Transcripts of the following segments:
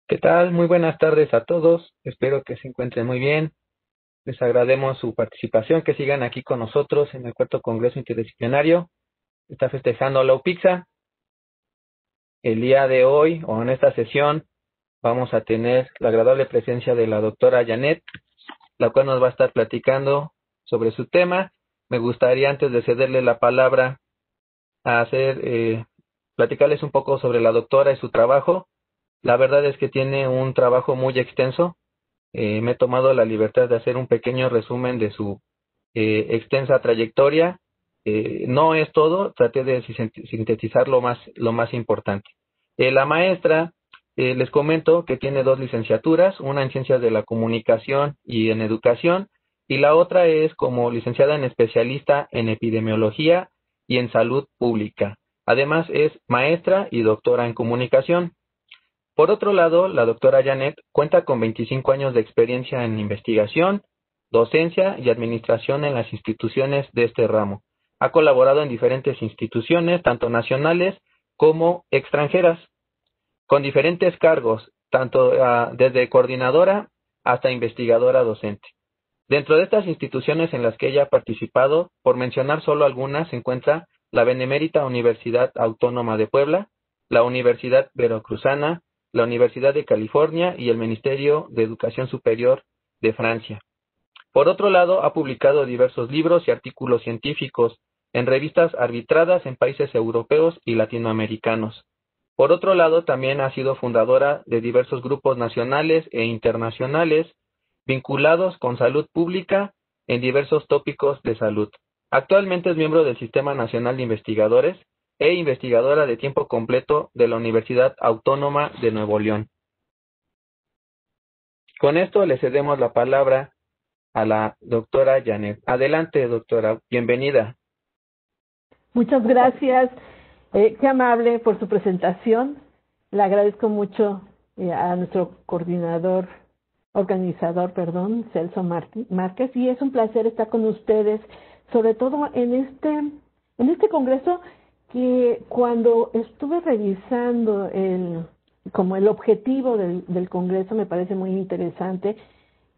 ¿Qué tal? Muy buenas tardes a todos. Espero que se encuentren muy bien. Les agradecemos su participación, que sigan aquí con nosotros en el cuarto Congreso Interdisciplinario. Está festejando la UPIXA. El día de hoy, o en esta sesión, vamos a tener la agradable presencia de la doctora Janet, la cual nos va a estar platicando sobre su tema. Me gustaría, antes de cederle la palabra, platicarles un poco sobre la doctora y su trabajo. La verdad es que tiene un trabajo muy extenso. Me he tomado la libertad de hacer un pequeño resumen de su extensa trayectoria. No es todo, traté de sintetizar lo más importante. La maestra, les comento que tiene 2 licenciaturas, una en Ciencias de la Comunicación y en Educación, y la otra es como licenciada en especialista en Epidemiología y en Salud Pública. Además es maestra y doctora en Comunicación. Por otro lado, la doctora Janet cuenta con 25 años de experiencia en investigación, docencia y administración en las instituciones de este ramo. Ha colaborado en diferentes instituciones, tanto nacionales como extranjeras, con diferentes cargos, tanto desde coordinadora hasta investigadora docente. Dentro de estas instituciones en las que ella ha participado, por mencionar solo algunas, se encuentra la Benemérita Universidad Autónoma de Puebla, la Universidad Veracruzana, la Universidad de California y el Ministerio de Educación Superior de Francia. Por otro lado, ha publicado diversos libros y artículos científicos en revistas arbitradas en países europeos y latinoamericanos. Por otro lado, también ha sido fundadora de diversos grupos nacionales e internacionales vinculados con salud pública en diversos tópicos de salud. Actualmente es miembro del Sistema Nacional de Investigadores e investigadora de tiempo completo de la Universidad Autónoma de Nuevo León. Con esto le cedemos la palabra a la doctora Janet. Adelante, doctora. Bienvenida. Muchas gracias. Qué amable por su presentación. Le agradezco mucho a nuestro organizador, Celso Márquez, y es un placer estar con ustedes, sobre todo en este congreso que cuando estuve revisando como el objetivo del congreso me parece muy interesante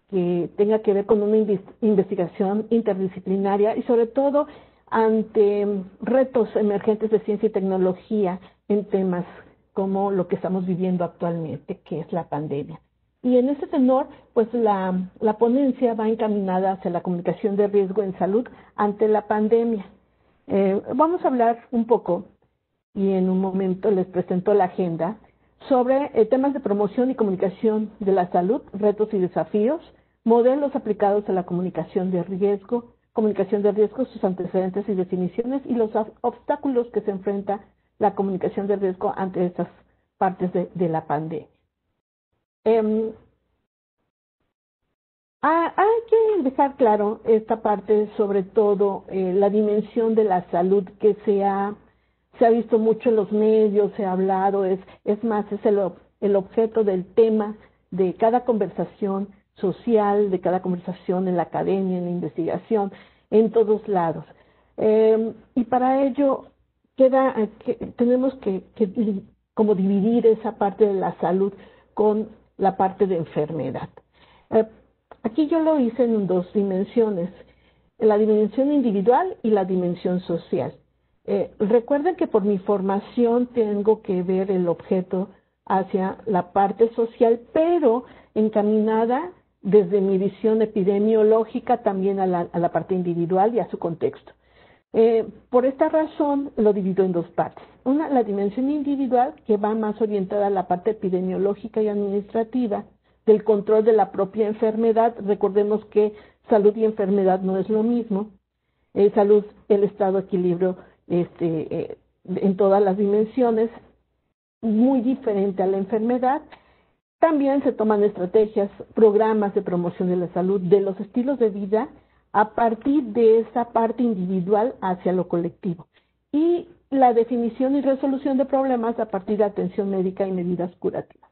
que tenga que ver con una investigación interdisciplinaria y sobre todo ante retos emergentes de ciencia y tecnología en temas como lo que estamos viviendo actualmente, que es la pandemia. Y en ese tenor, pues la ponencia va encaminada hacia la comunicación de riesgo en salud ante la pandemia. Vamos a hablar un poco, y en un momento les presento la agenda, sobre temas de promoción y comunicación de la salud, retos y desafíos, modelos aplicados a la comunicación de riesgo, sus antecedentes y definiciones, y los obstáculos que se enfrenta la comunicación de riesgo ante estas partes de la pandemia. Hay que dejar claro esta parte, sobre todo la dimensión de la salud que se ha visto mucho en los medios, se ha hablado, es el objeto del tema de cada conversación social, de cada conversación en la academia, en la investigación, en todos lados. Y para ello tenemos que como dividir esa parte de la salud con la parte de enfermedad. Aquí yo lo hice en 2 dimensiones, la dimensión individual y la dimensión social. Recuerden que por mi formación tengo que ver el objeto hacia la parte social, pero encaminada desde mi visión epidemiológica también a la parte individual y a su contexto. Por esta razón lo divido en 2 partes. Una, la dimensión individual, que va más orientada a la parte epidemiológica y administrativa, del control de la propia enfermedad. Recordemos que salud y enfermedad no es lo mismo. Salud, el estado de equilibrio en todas las dimensiones, muy diferente a la enfermedad. También se toman estrategias, programas de promoción de la salud, de los estilos de vida, a partir de esa parte individual hacia lo colectivo. Y la definición y resolución de problemas a partir de atención médica y medidas curativas.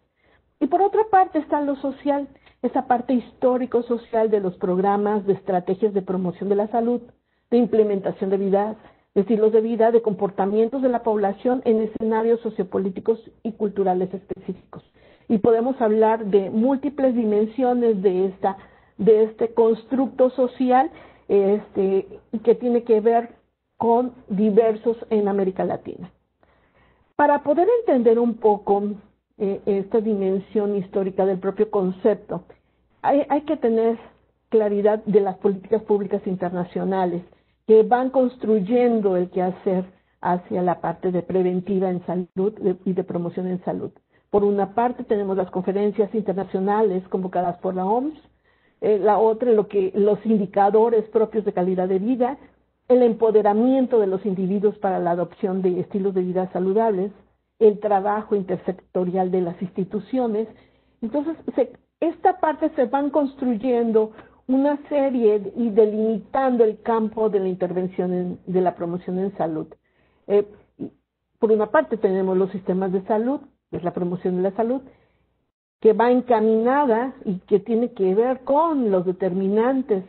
Y por otra parte está lo social, esa parte histórico-social de los programas, de estrategias de promoción de la salud, de implementación de vidas, de estilos de vida, de comportamientos de la población en escenarios sociopolíticos y culturales específicos. y podemos hablar de múltiples dimensiones de este constructo social que tiene que ver con diversos en América Latina. Para poder entender un poco esta dimensión histórica del propio concepto, hay que tener claridad de las políticas públicas internacionales que van construyendo el quehacer hacia la parte de preventiva en salud y de promoción en salud. Por una parte tenemos las conferencias internacionales convocadas por la OMS, la otra los indicadores propios de calidad de vida, el empoderamiento de los individuos para la adopción de estilos de vida saludables, el trabajo intersectorial de las instituciones. Entonces, esta parte se van construyendo una serie y delimitando el campo de la intervención de la promoción en salud. Por una parte tenemos los sistemas de salud, que es la promoción de la salud, que va encaminada y que tiene que ver con los determinantes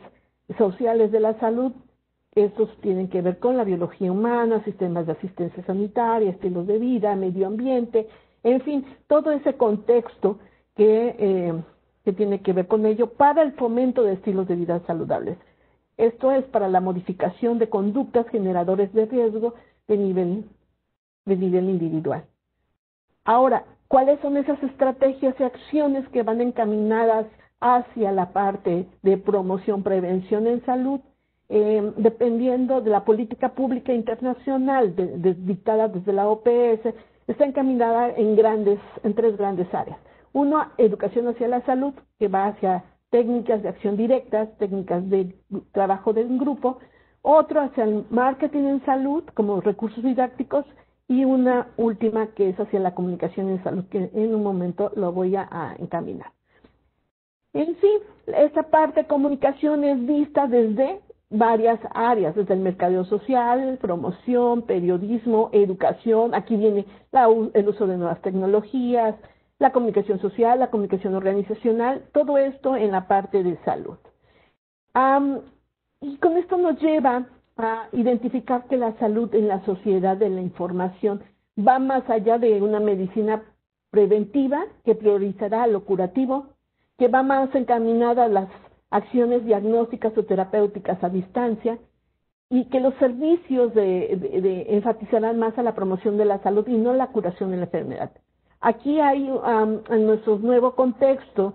sociales de la salud. Estos tienen que ver con la biología humana, sistemas de asistencia sanitaria, estilos de vida, medio ambiente, en fin, todo ese contexto que tiene que ver con ello para el fomento de estilos de vida saludables. Esto es para la modificación de conductas generadores de riesgo de nivel individual. Ahora, ¿cuáles son esas estrategias y acciones que van encaminadas hacia la parte de promoción, prevención en salud? Dependiendo de la política pública internacional dictada desde la OPS, está encaminada en tres grandes áreas. Uno, educación hacia la salud, que va hacia técnicas de acción directas, técnicas de trabajo de un grupo. Otro, hacia el marketing en salud, como recursos didácticos. Y una última, que es hacia la comunicación en salud, que en un momento lo voy a encaminar. En sí, esta parte de comunicación es vista desde varias áreas, desde el mercadeo social, promoción, periodismo, educación. Aquí viene el uso de nuevas tecnologías, la comunicación social, la comunicación organizacional, todo esto en la parte de salud. Y con esto nos lleva a identificar que la salud en la sociedad de la información va más allá de una medicina preventiva que priorizará lo curativo, que va más encaminada a las acciones diagnósticas o terapéuticas a distancia, y que los servicios enfatizarán más a la promoción de la salud y no la curación de la enfermedad. Aquí hay, en nuestro nuevo contexto,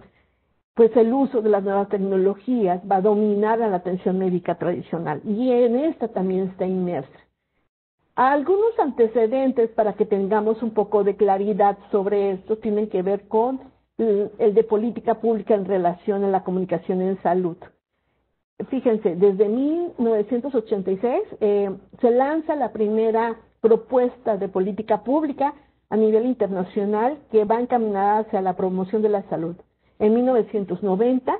pues el uso de las nuevas tecnologías va a dominar a la atención médica tradicional, y en esta también está inmersa. Algunos antecedentes para que tengamos un poco de claridad sobre esto tienen que ver con el de política pública en relación a la comunicación en salud. Fíjense, desde 1986 se lanza la primera propuesta de política pública a nivel internacional que va encaminada hacia la promoción de la salud. En 1990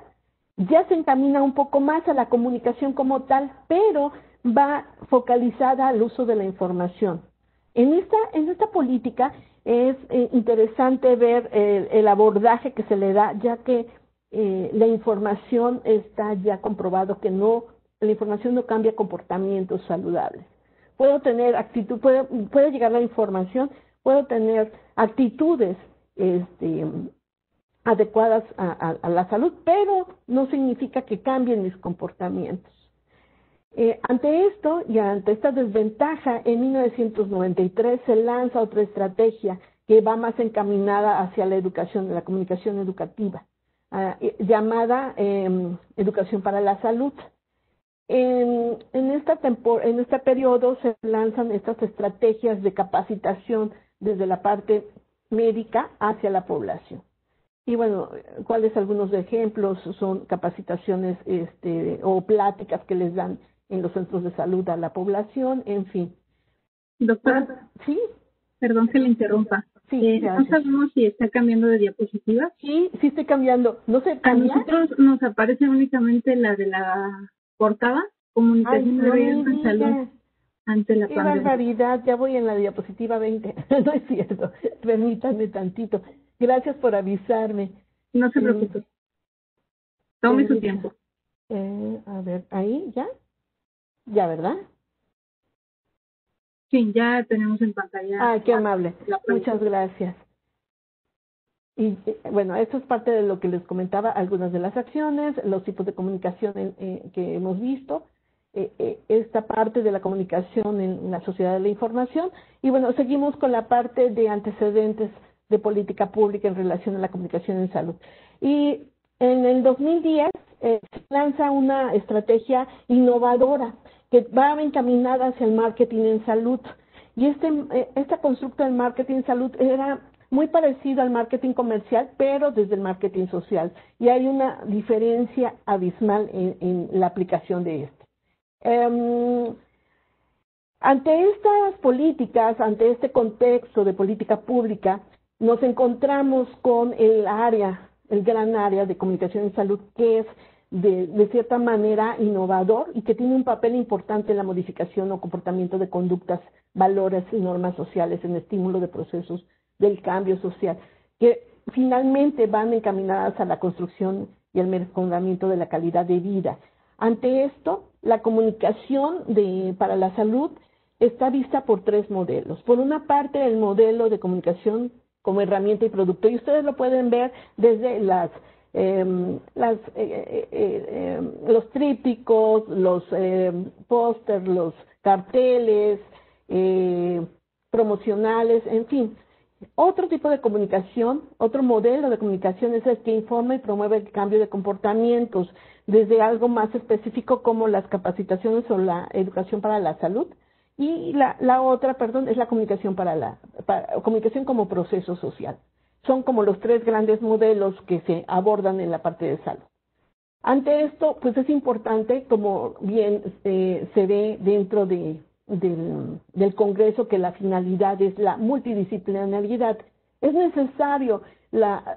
ya se encamina un poco más a la comunicación como tal, pero va focalizada al uso de la información. En esta política es interesante ver el abordaje que se le da, ya que la información está ya comprobado que la información no cambia comportamientos saludables. Puedo tener puede llegar la información, puedo tener actitudes adecuadas a la salud, pero no significa que cambien mis comportamientos. Ante esto y ante esta desventaja, en 1993 se lanza otra estrategia que va más encaminada hacia la educación, la comunicación educativa, llamada Educación para la Salud. En este periodo se lanzan estas estrategias de capacitación desde la parte médica hacia la población. Y bueno, ¿cuáles algunos ejemplos? Son capacitaciones o pláticas que les dan en los centros de salud a la población, en fin. Doctora, ¿Sí? Perdón que le interrumpa. Sí, ¿No sabemos si está cambiando de diapositiva? Sí, estoy cambiando. ¿No se cambia? A nosotros nos aparece únicamente la de la portada, comunicación en salud ante la pandemia. Qué barbaridad, ya voy en la diapositiva 20. No es cierto, permítanme tantito. Gracias por avisarme. No se preocupe. Tome su tiempo. A ver, ahí, ¿ya? Ya, ¿verdad? Sí, ya tenemos en pantalla. Qué amable. Muchas gracias. Y bueno, eso es parte de lo que les comentaba, algunas de las acciones, los tipos de comunicación que hemos visto, esta parte de la comunicación en la sociedad de la información. Y bueno, seguimos con la parte de antecedentes de política pública en relación a la comunicación en salud. Y en el 2010 se lanza una estrategia innovadora que va encaminada hacia el marketing en salud. Y este constructo del marketing en salud era muy parecido al marketing comercial, pero desde el marketing social. Y hay una diferencia abismal en la aplicación de este. Ante estas políticas, ante este contexto de política pública, nos encontramos con el gran área de comunicación en salud, que es de cierta manera innovador y que tiene un papel importante en la modificación o comportamiento de conductas, valores y normas sociales en estímulo de procesos del cambio social, que finalmente van encaminadas a la construcción y el mejoramiento de la calidad de vida. Ante esto, la comunicación para la salud está vista por tres modelos. Por una parte, el modelo de comunicación como herramienta y producto, y ustedes lo pueden ver desde los trípticos, los pósters, los carteles promocionales, en fin. Otro tipo de comunicación, otro modelo de comunicación es el que informa y promueve el cambio de comportamientos, desde algo más específico como las capacitaciones o la educación para la salud, y la otra, es la comunicación comunicación como proceso social. Son como los tres grandes modelos que se abordan en la parte de salud. Ante esto, pues es importante, como bien se ve dentro del Congreso, que la finalidad es la multidisciplinariedad. Es necesario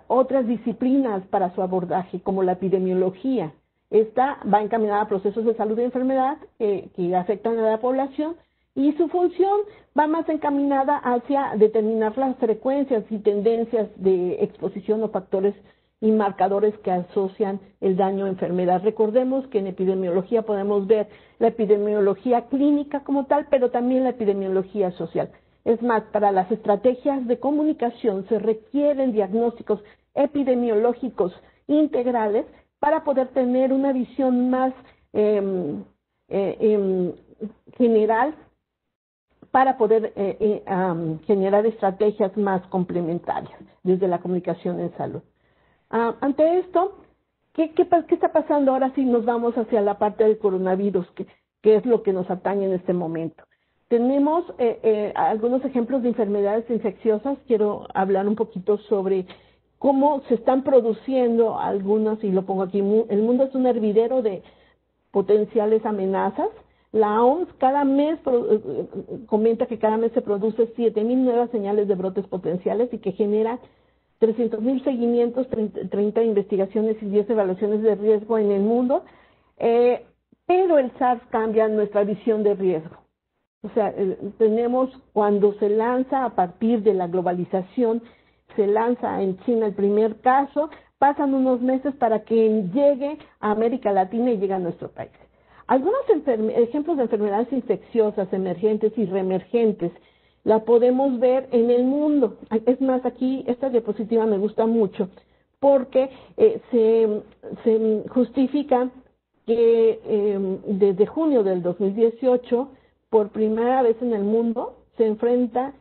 otras disciplinas para su abordaje, como la epidemiología. Esta va encaminada a procesos de salud y enfermedad que afectan a la población, y su función va más encaminada hacia determinar las frecuencias y tendencias de exposición o factores y marcadores que asocian el daño a enfermedad. Recordemos que en epidemiología podemos ver la epidemiología clínica como tal, pero también la epidemiología social. Es más, para las estrategias de comunicación se requieren diagnósticos epidemiológicos integrales para poder tener una visión más general, para poder generar estrategias más complementarias desde la comunicación en salud. Ante esto, ¿qué está pasando ahora si nos vamos hacia la parte del coronavirus, que es lo que nos atañe en este momento? Tenemos algunos ejemplos de enfermedades infecciosas. Quiero hablar un poquito sobre cómo se están produciendo algunas, y lo pongo aquí, el mundo es un hervidero de potenciales amenazas. La OMS cada mes comenta que cada mes se produce 7,000 nuevas señales de brotes potenciales y que genera 300,000 seguimientos, 30 investigaciones y 10 evaluaciones de riesgo en el mundo, pero el SARS cambia nuestra visión de riesgo. O sea, tenemos, cuando se lanza a partir de la globalización, se lanza en China el primer caso, pasan unos meses para que llegue a América Latina y llegue a nuestro país. Algunos ejemplos de enfermedades infecciosas emergentes y reemergentes la podemos ver en el mundo. Es más, aquí esta diapositiva me gusta mucho porque se justifica que desde junio del 2018, por primera vez en el mundo, se enfrenta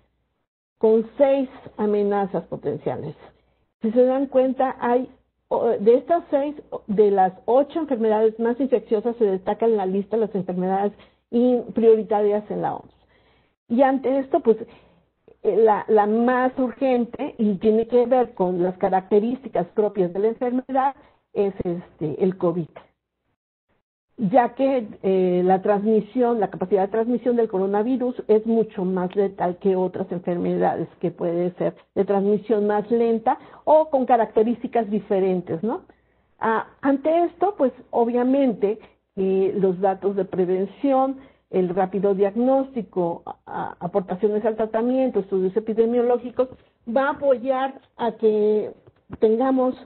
con 6 amenazas potenciales. Si se dan cuenta, hay de estas 6, de las 8 enfermedades más infecciosas, se destacan en la lista las enfermedades prioritarias en la OMS. Y ante esto, pues, la más urgente, y tiene que ver con las características propias de la enfermedad, es el COVID. Ya que la capacidad de transmisión del coronavirus es mucho más letal que otras enfermedades, que puede ser de transmisión más lenta o con características diferentes, ¿no? Ante esto, pues obviamente los datos de prevención, el rápido diagnóstico, aportaciones al tratamiento, estudios epidemiológicos, va a apoyar a que tengamos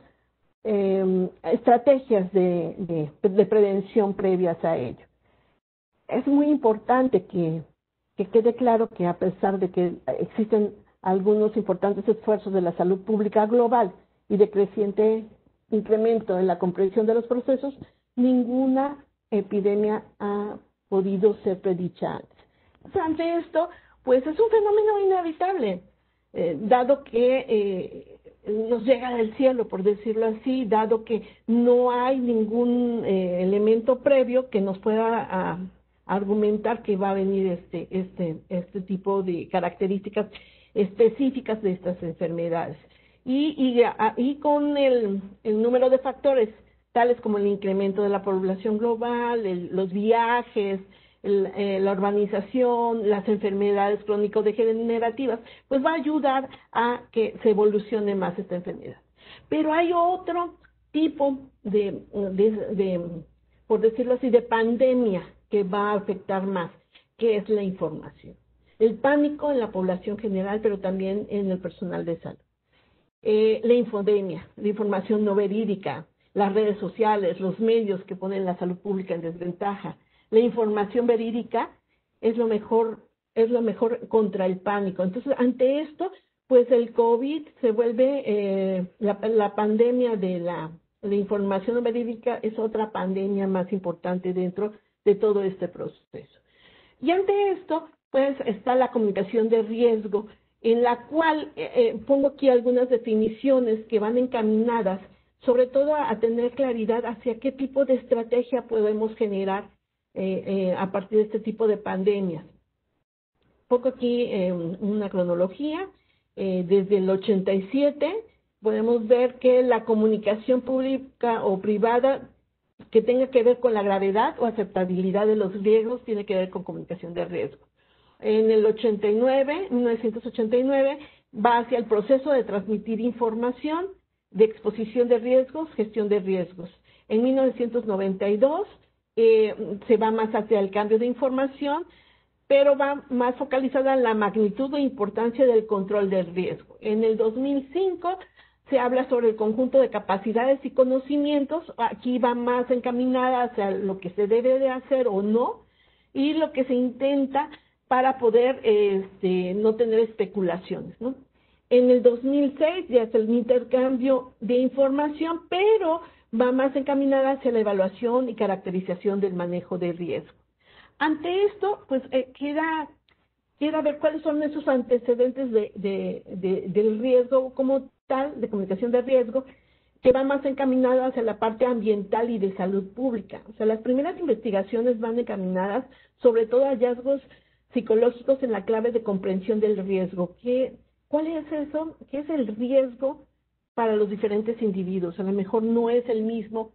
estrategias de prevención previas a ello. Es muy importante que quede claro que, a pesar de que existen algunos importantes esfuerzos de la salud pública global y de creciente incremento en la comprensión de los procesos, ninguna epidemia ha podido ser predicha antes. O sea, ante esto, pues es un fenómeno inevitable, dado que nos llega del cielo, por decirlo así, dado que no hay ningún elemento previo que nos pueda argumentar que va a venir este tipo de características específicas de estas enfermedades. Y con el número de factores, tales como el incremento de la población global, los viajes, la urbanización, las enfermedades crónico-degenerativas, pues va a ayudar a que se evolucione más esta enfermedad. Pero hay otro tipo por decirlo así, de pandemia que va a afectar más, que es la información. El pánico en la población general, pero también en el personal de salud. La infodemia, la información no verídica, las redes sociales, los medios que ponen la salud pública en desventaja. La información verídica es lo mejor contra el pánico. Entonces, ante esto, pues el COVID se vuelve, la pandemia de la información verídica es otra pandemia más importante dentro de todo este proceso. Y ante esto, pues está la comunicación de riesgo, en la cual pongo aquí algunas definiciones que van encaminadas, sobre todo a tener claridad hacia qué tipo de estrategia podemos generar a partir de este tipo de pandemias. Pongo aquí una cronología. Desde el 87 podemos ver que la comunicación pública o privada que tenga que ver con la gravedad o aceptabilidad de los riesgos tiene que ver con comunicación de riesgo. En el 1989, va hacia el proceso de transmitir información, de exposición de riesgos, gestión de riesgos. En 1992 se va más hacia el cambio de información, pero va más focalizada en la magnitud e importancia del control del riesgo. En el 2005 se habla sobre el conjunto de capacidades y conocimientos, aquí va más encaminada hacia lo que se debe de hacer o no, y lo que se intenta para poder no tener especulaciones, ¿no? En el 2006 ya es el intercambio de información, pero va más encaminada hacia la evaluación y caracterización del manejo de riesgo. Ante esto, pues queda ver cuáles son esos antecedentes del riesgo como tal, de comunicación de riesgo, que va más encaminada hacia la parte ambiental y de salud pública. O sea, las primeras investigaciones van encaminadas sobre todo a hallazgos psicológicos en la clave de comprensión del riesgo. ¿Cuál es eso? ¿Qué es el riesgo para los diferentes individuos? A lo mejor no es el mismo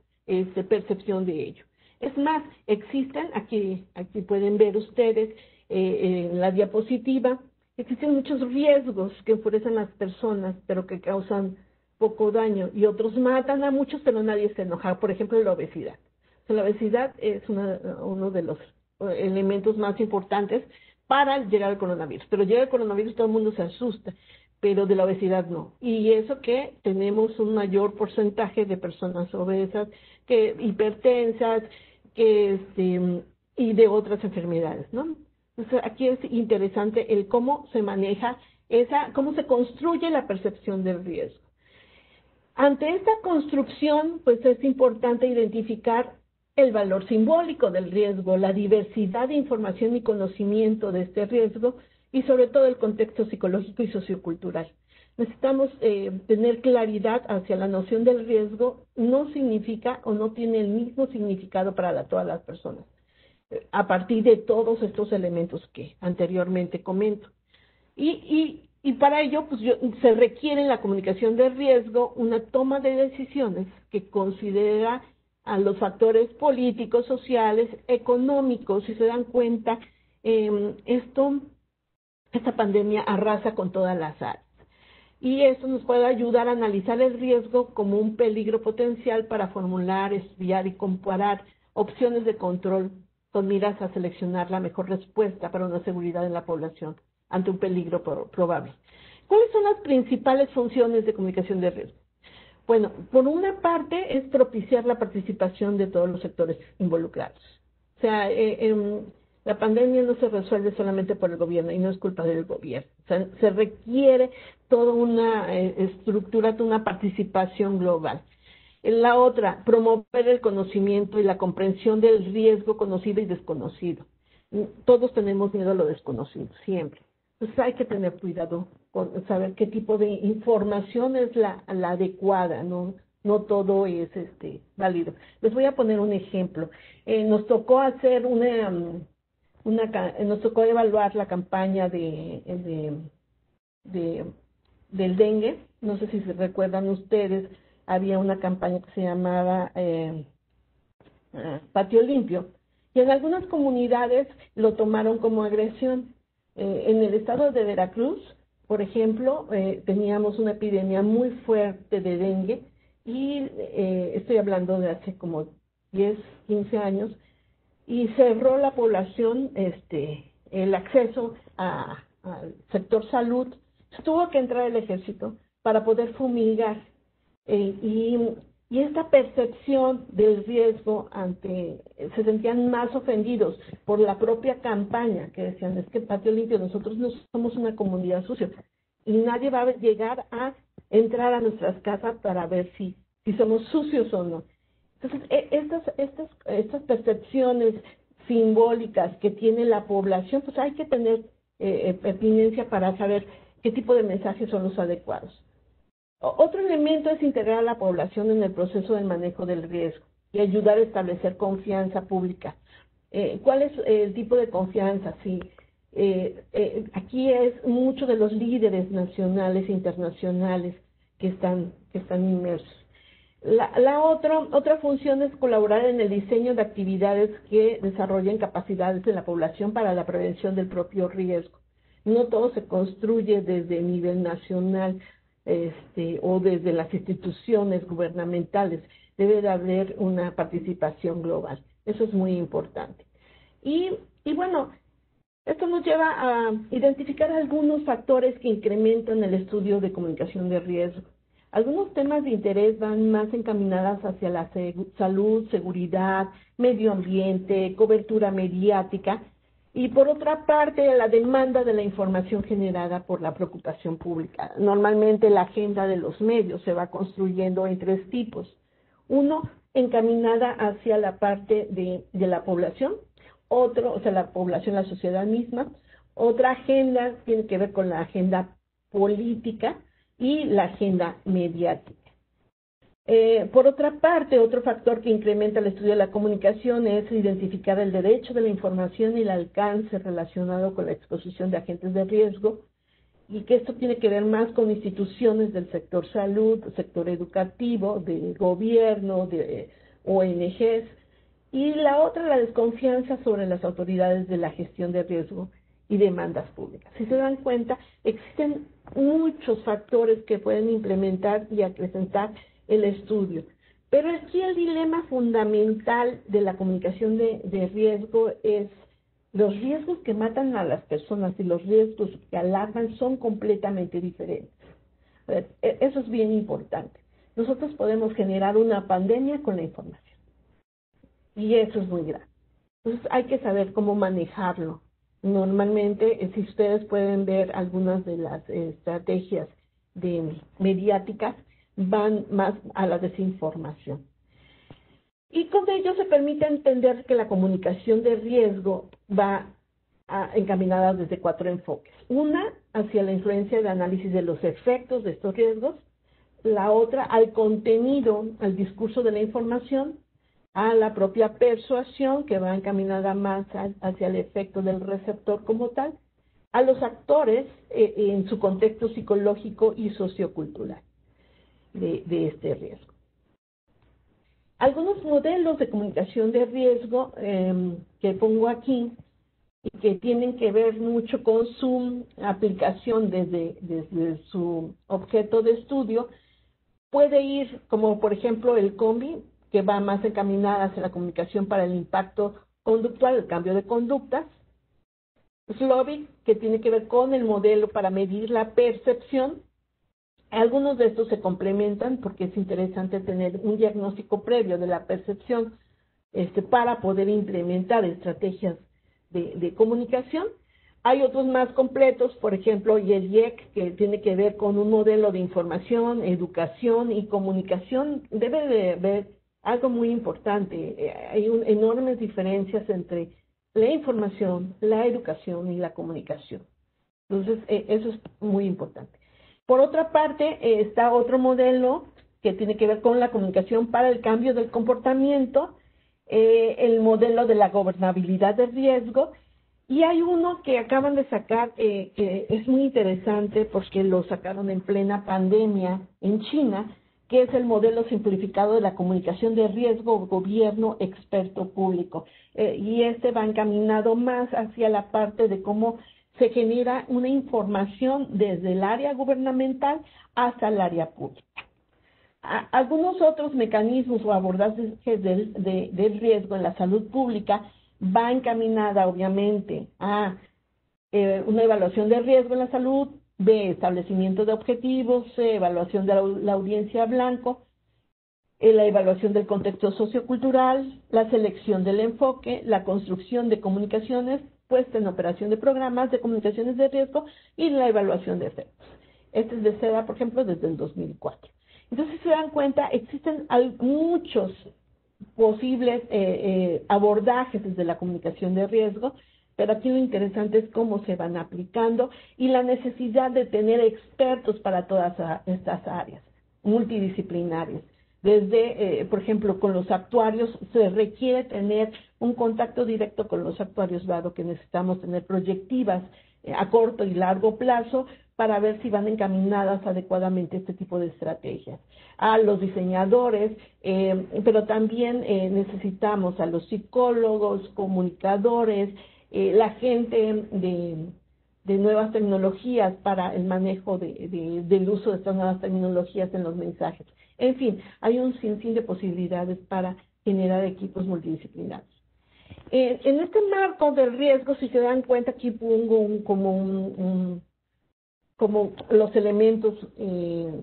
percepción de ello. Es más, existen, aquí pueden ver ustedes en la diapositiva, existen muchos riesgos que enfurecen a las personas, pero que causan poco daño, y otros matan a muchos, pero nadie se enoja. Por ejemplo, la obesidad. O sea, la obesidad es uno de los elementos más importantes para llegar al coronavirus. Pero llega el coronavirus, todo el mundo se asusta, pero de la obesidad no. Y eso que tenemos un mayor porcentaje de personas obesas, que hipertensas, y de otras enfermedades, ¿no? Entonces, aquí es interesante el cómo se maneja cómo se construye la percepción del riesgo. Ante esta construcción, pues es importante identificar el valor simbólico del riesgo, la diversidad de información y conocimiento de este riesgo y sobre todo el contexto psicológico y sociocultural. Necesitamos tener claridad hacia la noción del riesgo, no significa o no tiene el mismo significado para todas las personas, a partir de todos estos elementos que anteriormente comento. Y para ello pues, se requiere en la comunicación de riesgo una toma de decisiones que considera a los factores políticos, sociales, económicos. Si se dan cuenta, esta pandemia arrasa con todas las áreas. Y esto nos puede ayudar a analizar el riesgo como un peligro potencial para formular, estudiar y comparar opciones de control con miras a seleccionar la mejor respuesta para una seguridad en la población ante un peligro probable. ¿Cuáles son las principales funciones de comunicación de riesgo? Bueno, por una parte es propiciar la participación de todos los sectores involucrados. O sea, La pandemia no se resuelve solamente por el gobierno y no es culpa del gobierno. O sea, se requiere toda una estructura, toda una participación global. La otra, promover el conocimiento y la comprensión del riesgo conocido y desconocido. Todos tenemos miedo a lo desconocido, siempre. Entonces hay que tener cuidado con saber qué tipo de información es la adecuada, ¿no? No todo es válido. Les voy a poner un ejemplo. Nos tocó hacer nos tocó evaluar la campaña del dengue. No sé si se recuerdan ustedes, había una campaña que se llamaba Patio Limpio, y en algunas comunidades lo tomaron como agresión. En el estado de Veracruz, por ejemplo, teníamos una epidemia muy fuerte de dengue, y estoy hablando de hace como 10, 15 años, y cerró la población el acceso al sector salud. Tuvo que entrar el ejército para poder fumigar, y esta percepción del riesgo se sentían más ofendidos por la propia campaña, que decían, es que Patio Limpio, nosotros no somos una comunidad sucia y nadie va a llegar a entrar a nuestras casas para ver si somos sucios o no. Entonces, estas percepciones simbólicas que tiene la población, pues hay que tener pertinencia para saber qué tipo de mensajes son los adecuados. Otro elemento es integrar a la población en el proceso del manejo del riesgo y ayudar a establecer confianza pública. ¿Cuál es el tipo de confianza? Sí, aquí es mucho de los líderes nacionales e internacionales que están inmersos. La otra función es colaborar en el diseño de actividades que desarrollen capacidades de la población para la prevención del propio riesgo. No todo se construye desde el nivel nacional o desde las instituciones gubernamentales. Debe de haber una participación global. Eso es muy importante. Y bueno, esto nos lleva a identificar algunos factores que incrementan el estudio de comunicación de riesgo. Algunos temas de interés van más encaminadas hacia la salud, seguridad, medio ambiente, cobertura mediática, y por otra parte la demanda de la información generada por la preocupación pública. Normalmente la agenda de los medios se va construyendo en tres tipos. Uno, encaminada hacia la parte de la población. Otro, o sea, la población, la sociedad misma. Otra agenda tiene que ver con la agenda política y la agenda mediática. Por otra parte, otro factor que incrementa el estudio de la comunicación es identificar el derecho de la información y el alcance relacionado con la exposición de agentes de riesgo, y que esto tiene que ver más con instituciones del sector salud, sector educativo, del gobierno, de ONGs. Y la otra, la desconfianza sobre las autoridades de la gestión de riesgo y demandas públicas. Si se dan cuenta, existen muchos factores que pueden implementar y acrecentar el estudio. Pero aquí el dilema fundamental de la comunicación de riesgo es los riesgos que matan a las personas y los riesgos que alarman son completamente diferentes. Eso es bien importante. Nosotros podemos generar una pandemia con la información. Y eso es muy grave. Entonces hay que saber cómo manejarlo. Normalmente, si ustedes pueden ver algunas de las estrategias mediáticas, van más a la desinformación. Y con ello se permite entender que la comunicación de riesgo va encaminada desde 4 enfoques. Una, hacia la influencia de análisis de los efectos de estos riesgos. La otra, al contenido, al discurso de la información. A la propia persuasión, que va encaminada más hacia el efecto del receptor como tal. A los actores en su contexto psicológico y sociocultural de este riesgo. Algunos modelos de comunicación de riesgo que pongo aquí y que tienen que ver mucho con su aplicación desde su objeto de estudio, puede ir como por ejemplo el COMBI, que va más encaminada hacia la comunicación para el impacto conductual, el cambio de conductas. SLOVIC, que tiene que ver con el modelo para medir la percepción. Algunos de estos se complementan porque es interesante tener un diagnóstico previo de la percepción para poder implementar estrategias de comunicación. Hay otros más completos, por ejemplo, y el IEC, que tiene que ver con un modelo de información, educación y comunicación. Debe de haber algo muy importante. Hay enormes diferencias entre la información, la educación y la comunicación. Entonces, eso es muy importante. Por otra parte, está otro modelo que tiene que ver con la comunicación para el cambio del comportamiento, el modelo de la gobernabilidad de riesgo, y hay uno que acaban de sacar que es muy interesante porque lo sacaron en plena pandemia en China, que es el modelo simplificado de la comunicación de riesgo, gobierno, experto, público. Y este va encaminado más hacia la parte de cómo se genera una información desde el área gubernamental hasta el área pública. Algunos otros mecanismos o abordajes del riesgo en la salud pública va encaminada obviamente a una evaluación de riesgo en la salud, B, establecimiento de objetivos, C, evaluación de la audiencia blanco, la evaluación del contexto sociocultural, la selección del enfoque, la construcción de comunicaciones, puesta en operación de programas de comunicaciones de riesgo y la evaluación de efectos. Este es de CEDA, por ejemplo, desde el 2004. Entonces, si se dan cuenta, existen muchos posibles abordajes desde la comunicación de riesgo, pero aquí lo interesante es cómo se van aplicando y la necesidad de tener expertos para todas estas áreas multidisciplinarias. Desde, por ejemplo, con los actuarios se requiere tener un contacto directo con los actuarios, dado que necesitamos tener proyectivas a corto y largo plazo para ver si van encaminadas adecuadamente este tipo de estrategias. A los diseñadores, pero también necesitamos a los psicólogos, comunicadores, la gente de nuevas tecnologías para el manejo del uso de estas nuevas tecnologías en los mensajes. En fin, hay un sinfín de posibilidades para generar equipos multidisciplinarios. En este marco del riesgo, si se dan cuenta, aquí pongo como los elementos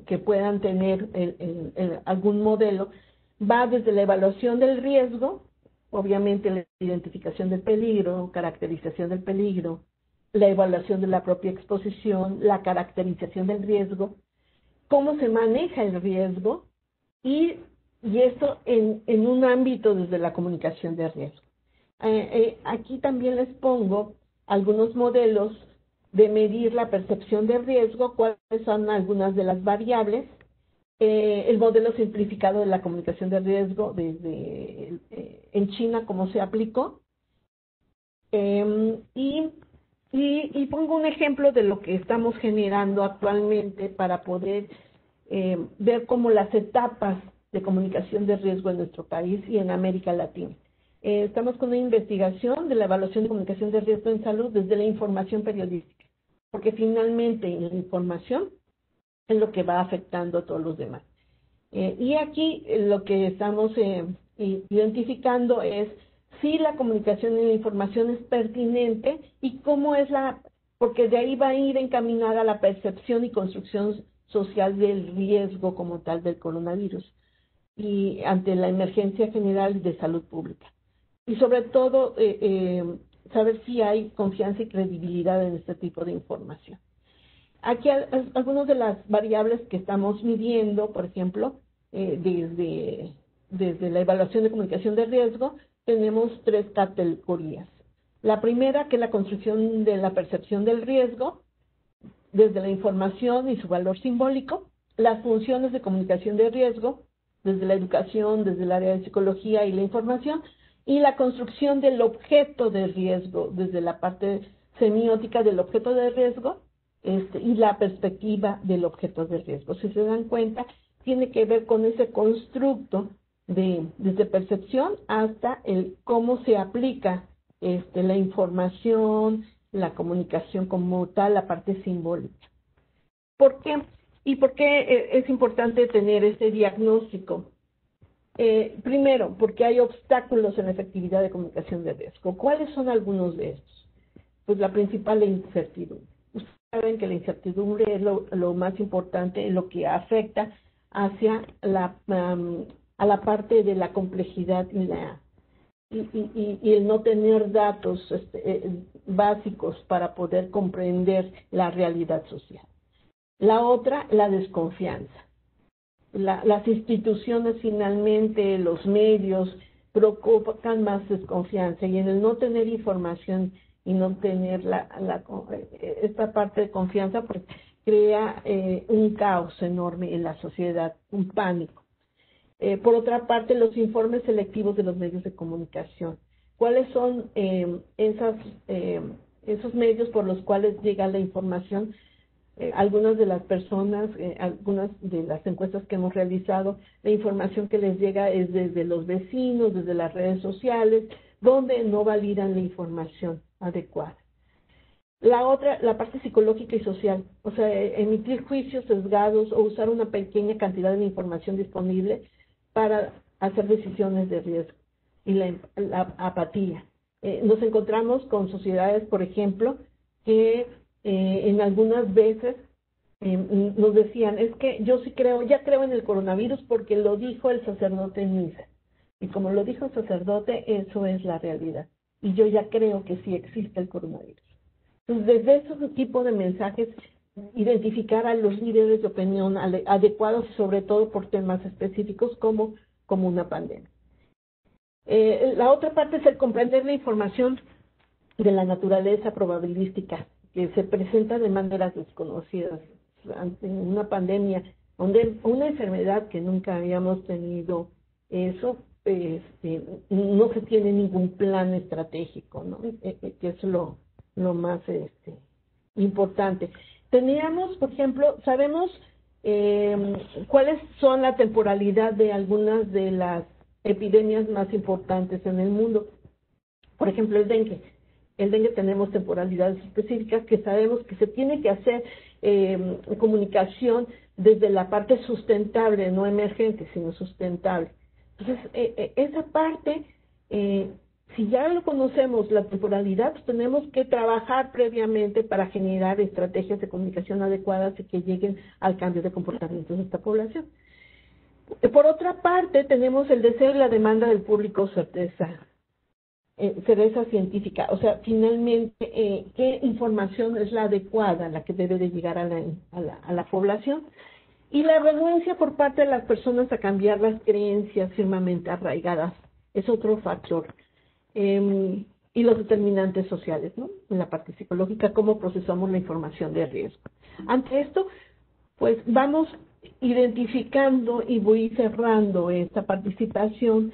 que puedan tener algún modelo, va desde la evaluación del riesgo, obviamente la identificación del peligro, caracterización del peligro, la evaluación de la propia exposición, la caracterización del riesgo, cómo se maneja el riesgo y esto en un ámbito desde la comunicación de riesgo. Aquí también les pongo algunos modelos de medir la percepción de riesgo, cuáles son algunas de las variables, el modelo simplificado de la comunicación de riesgo desde en China, cómo se aplicó, y pongo un ejemplo de lo que estamos generando actualmente para poder ver cómo las etapas de comunicación de riesgo en nuestro país y en América Latina. Estamos con una investigación de la evaluación de comunicación de riesgo en salud desde la información periodística, porque finalmente la información es lo que va afectando a todos los demás. Y aquí lo que estamos identificando es si la comunicación y la información es pertinente y cómo es porque de ahí va a ir encaminada la percepción y construcción social del riesgo como tal del coronavirus y ante la emergencia general de salud pública. Y sobre todo, saber si hay confianza y credibilidad en este tipo de información. Aquí algunas de las variables que estamos midiendo, por ejemplo, desde la evaluación de comunicación de riesgo, tenemos 3 categorías. La primera, que es la construcción de la percepción del riesgo, desde la información y su valor simbólico, las funciones de comunicación de riesgo, desde la educación, desde el área de psicología y la información, y la construcción del objeto de riesgo, desde la parte semiótica del objeto de riesgo, y la perspectiva del objeto de riesgo. Si se dan cuenta, tiene que ver con ese constructo desde percepción hasta cómo se aplica la información, la comunicación como tal, la parte simbólica. ¿Por qué? ¿Y por qué es importante tener este diagnóstico? Primero, porque hay obstáculos en la efectividad de comunicación de riesgo. ¿Cuáles son algunos de estos? Pues la principal es la incertidumbre. Ustedes saben que la incertidumbre es lo más importante, lo que afecta hacia a la parte de la complejidad y el no tener datos básicos para poder comprender la realidad social. La otra, la desconfianza. Las instituciones finalmente, los medios, provocan más desconfianza, y en el no tener información y no tener esta parte de confianza, pues crea un caos enorme en la sociedad, un pánico. Por otra parte, los informes selectivos de los medios de comunicación. ¿Cuáles son esos medios por los cuales llega la información? Algunas de las personas, algunas de las encuestas que hemos realizado, la información que les llega es desde los vecinos, desde las redes sociales, donde no validan la información adecuada. La otra, la parte psicológica y social, o sea, emitir juicios sesgados o usar una pequeña cantidad de información disponible para hacer decisiones de riesgo. Y la apatía. Nos encontramos con sociedades, por ejemplo, que en algunas veces nos decían, es que yo sí creo, ya creo en el coronavirus porque lo dijo el sacerdote en misa. Y como lo dijo el sacerdote, eso es la realidad. Y yo ya creo que sí existe el coronavirus. Entonces, desde ese tipo de mensajes, identificar a los líderes de opinión adecuados, sobre todo por temas específicos como una pandemia. La otra parte es el comprender la información de la naturaleza probabilística que se presenta de maneras desconocidas ante una pandemia, una enfermedad que nunca habíamos tenido. Eso no se tiene ningún plan estratégico, ¿no? Que es lo más importante. Teníamos, por ejemplo, sabemos cuáles son la temporalidad de algunas de las epidemias más importantes en el mundo. Por ejemplo, el dengue. El dengue tenemos temporalidades específicas que sabemos que se tiene que hacer comunicación desde la parte sustentable, no emergente, sino sustentable. Entonces, esa parte, si ya lo conocemos, la temporalidad, pues tenemos que trabajar previamente para generar estrategias de comunicación adecuadas y que lleguen al cambio de comportamientos de esta población. Por otra parte, tenemos el deseo y la demanda del público, certeza científica, o sea, finalmente, qué información es la adecuada, la que debe de llegar a la población, y la renuencia por parte de las personas a cambiar las creencias firmemente arraigadas es otro factor, y los determinantes sociales, ¿no? En la parte psicológica, cómo procesamos la información de riesgo. Ante esto, pues vamos identificando y voy cerrando esta participación.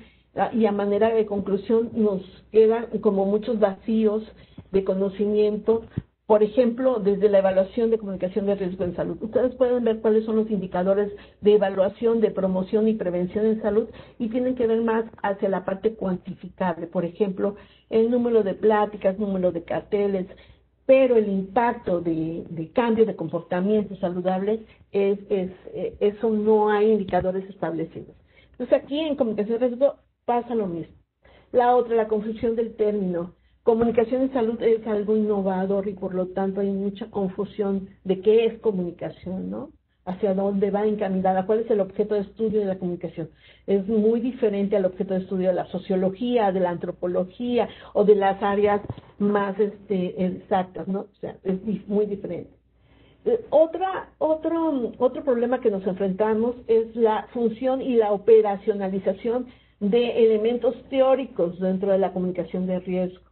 Y a manera de conclusión nos quedan como muchos vacíos de conocimiento, por ejemplo, desde la evaluación de comunicación de riesgo en salud. Ustedes pueden ver cuáles son los indicadores de evaluación, de promoción y prevención en salud, y tienen que ver más hacia la parte cuantificable, por ejemplo, el número de pláticas, número de carteles, pero el impacto de cambio de comportamiento saludable, eso no hay indicadores establecidos. Entonces aquí en comunicación de riesgo pasa lo mismo. La otra, la confusión del término. Comunicación en salud es algo innovador y por lo tanto hay mucha confusión de qué es comunicación, ¿no? Hacia dónde va encaminada, cuál es el objeto de estudio de la comunicación. Es muy diferente al objeto de estudio de la sociología, de la antropología o de las áreas más exactas, ¿no? O sea, es muy diferente. Otro problema que nos enfrentamos es la función y la operacionalización de elementos teóricos dentro de la comunicación de riesgo.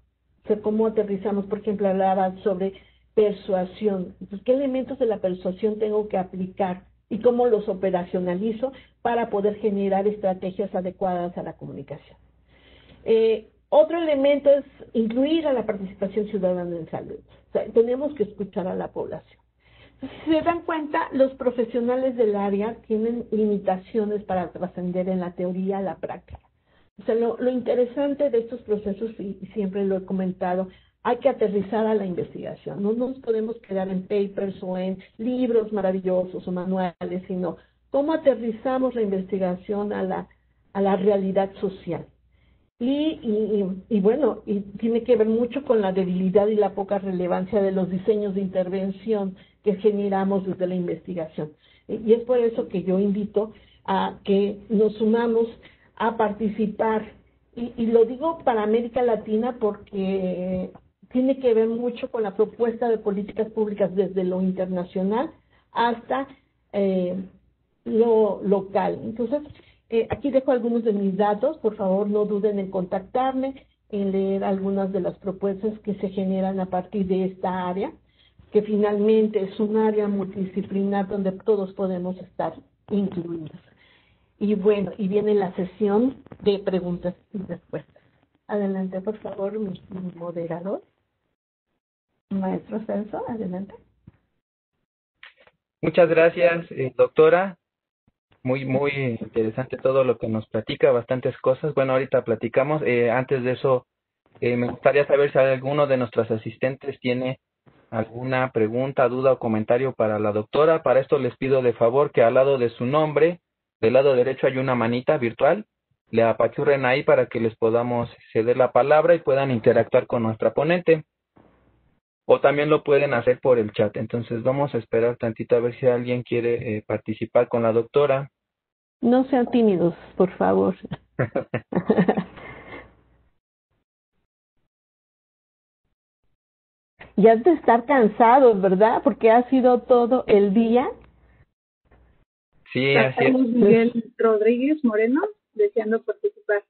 O sea, cómo aterrizamos, por ejemplo, hablaba sobre persuasión. Entonces, ¿qué elementos de la persuasión tengo que aplicar y cómo los operacionalizo para poder generar estrategias adecuadas a la comunicación? Otro elemento es incluir a la participación ciudadana en salud. O sea, tenemos que escuchar a la población. Si se dan cuenta, los profesionales del área tienen limitaciones para trascender en la teoría a la práctica. O sea, lo interesante de estos procesos, y siempre lo he comentado, hay que aterrizar a la investigación. No nos podemos quedar en papers o en libros maravillosos o manuales, sino cómo aterrizamos la investigación a la realidad social. Y bueno, y tiene que ver mucho con la debilidad y la poca relevancia de los diseños de intervención que generamos desde la investigación. Y es por eso que yo invito a que nos sumamos a participar y lo digo para América Latina porque tiene que ver mucho con la propuesta de políticas públicas desde lo internacional hasta lo local. Entonces, aquí dejo algunos de mis datos, por favor no duden en contactarme, en leer algunas de las propuestas que se generan a partir de esta área, que finalmente es un área multidisciplinar donde todos podemos estar incluidos. Y bueno, y viene la sesión de preguntas y respuestas. Adelante, por favor, mi moderador. Maestro Celso, adelante. Muchas gracias, doctora. Muy interesante todo lo que nos platica, bastantes cosas. Bueno, ahorita platicamos. Antes de eso, me gustaría saber si alguno de nuestros asistentes tiene alguna pregunta, duda o comentario para la doctora. Para esto les pido de favor que al lado de su nombre, del lado derecho hay una manita virtual, le apachurren ahí para que les podamos ceder la palabra y puedan interactuar con nuestra ponente. O también lo pueden hacer por el chat. Entonces vamos a esperar tantito a ver si alguien quiere participar con la doctora. No sean tímidos, por favor. Ya has de estar cansados, ¿verdad? Porque ha sido todo el día. Sí, así es. Miguel Rodríguez Moreno, deseando participar.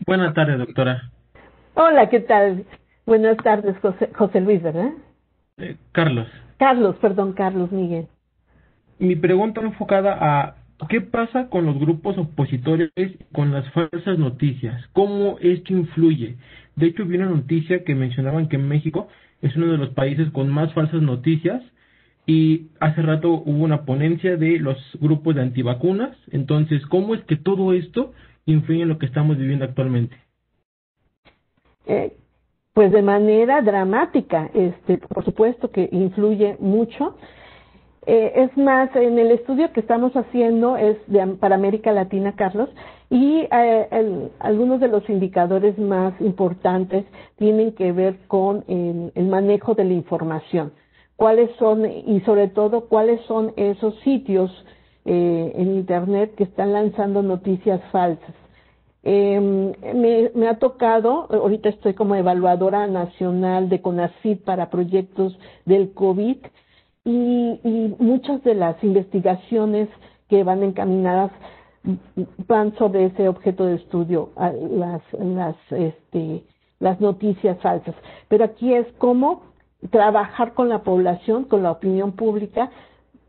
Buenas tardes, doctora. Hola, ¿qué tal? Buenas tardes, José Luis, ¿verdad? Carlos. Carlos Miguel. Mi pregunta enfocada a ¿qué pasa con los grupos opositores con las falsas noticias? ¿Cómo esto influye? De hecho, vi una noticia que mencionaban que México es uno de los países con más falsas noticias y hace rato hubo una ponencia de los grupos de antivacunas. Entonces, ¿cómo es que todo esto influye en lo que estamos viviendo actualmente? Pues de manera dramática, por supuesto que influye mucho. Es más, en el estudio que estamos haciendo es para América Latina, Carlos, y algunos de los indicadores más importantes tienen que ver con el manejo de la información. ¿Cuáles son, y sobre todo, cuáles son esos sitios en Internet que están lanzando noticias falsas? Me ha tocado, ahorita estoy como evaluadora nacional de CONACYT para proyectos del COVID, y muchas de las investigaciones que van encaminadas van sobre ese objeto de estudio, las noticias falsas. Pero aquí es cómo trabajar con la población, con la opinión pública,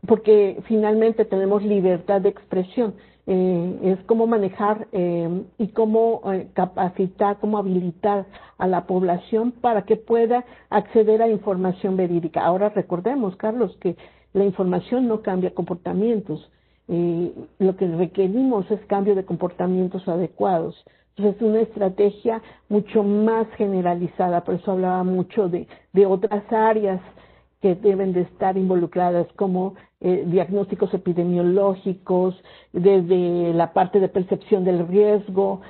porque finalmente tenemos libertad de expresión. Es cómo manejar y cómo capacitar, cómo habilitar a la población para que pueda acceder a información verídica. Ahora recordemos, Carlos, que la información no cambia comportamientos. Lo que requerimos es cambio de comportamientos adecuados. Entonces, es una estrategia mucho más generalizada, por eso hablaba mucho de otras áreas que deben de estar involucradas, como diagnósticos epidemiológicos, desde la parte de percepción del riesgo,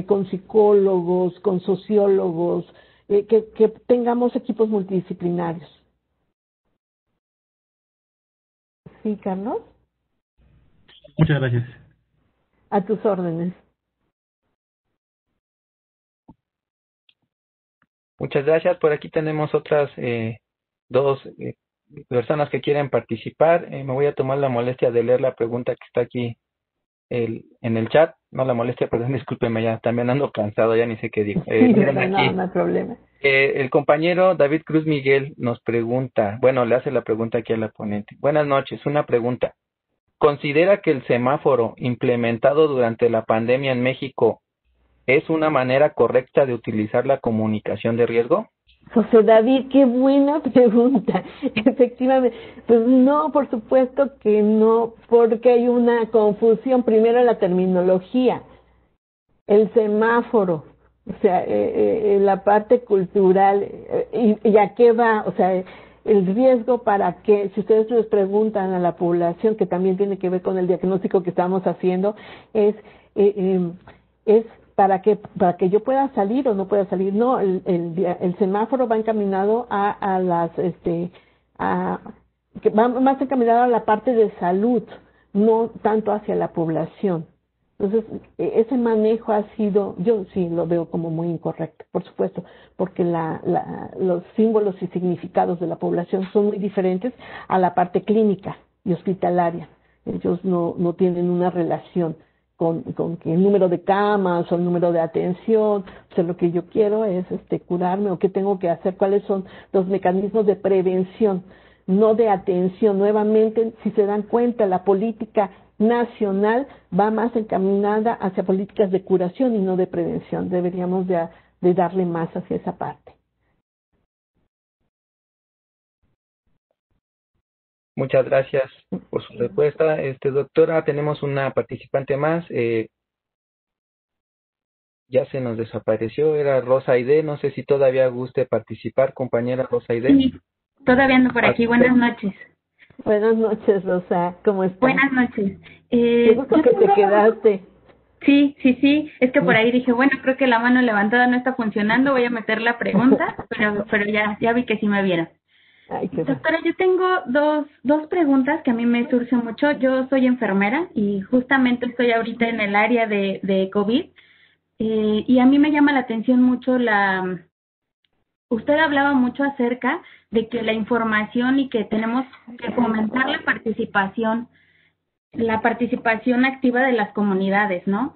con psicólogos, con sociólogos, que tengamos equipos multidisciplinarios. ¿Sí, Carlos? Muchas gracias. A tus órdenes. Muchas gracias. Por aquí tenemos otras dos personas que quieren participar. Me voy a tomar la molestia de leer la pregunta que está aquí en el chat. No la molestia, perdón, discúlpeme, ya también ando cansado, ya ni sé qué digo. No hay problema. El compañero David Cruz Miguel nos pregunta, bueno, le hace la pregunta aquí a la ponente. Buenas noches, una pregunta. ¿Considera que el semáforo implementado durante la pandemia en México es una manera correcta de utilizar la comunicación de riesgo? José David, qué buena pregunta. Efectivamente, pues no, por supuesto que no, porque hay una confusión primero en la terminología. El semáforo, o sea, la parte cultural, y a qué va, o sea, el riesgo para que, si ustedes les preguntan a la población, que también tiene que ver con el diagnóstico que estamos haciendo, es para que yo pueda salir o no pueda salir. No, el semáforo va encaminado que va más encaminado a la parte de salud, no tanto hacia la población. Entonces, ese manejo ha sido, yo sí lo veo como muy incorrecto, por supuesto, porque los símbolos y significados de la población son muy diferentes a la parte clínica y hospitalaria. Ellos no tienen una relación con que el número de camas o el número de atención. O sea, lo que yo quiero es curarme, o qué tengo que hacer, cuáles son los mecanismos de prevención, no de atención. Nuevamente, si se dan cuenta, la política nacional va más encaminada hacia políticas de curación y no de prevención. Deberíamos de darle más hacia esa parte. Muchas gracias por su respuesta. Doctora, tenemos una participante más. Ya se nos desapareció, era Rosa Aide. No sé si todavía guste participar, compañera Rosa Aide. Sí, todavía ando por aquí. Buenas noches. Buenas noches, Rosa. ¿Cómo estás? Buenas noches. Qué gusto que te quedaste. Sí. Es que por ahí dije, bueno, creo que la mano levantada no está funcionando, voy a meter la pregunta, pero ya vi que sí me vieron. Ay, doctora, yo tengo dos preguntas que a mí me surgen mucho. Yo soy enfermera y justamente estoy ahorita en el área de COVID, y a mí me llama la atención mucho usted hablaba mucho acerca de que la información y que tenemos que fomentar la participación activa de las comunidades, ¿no?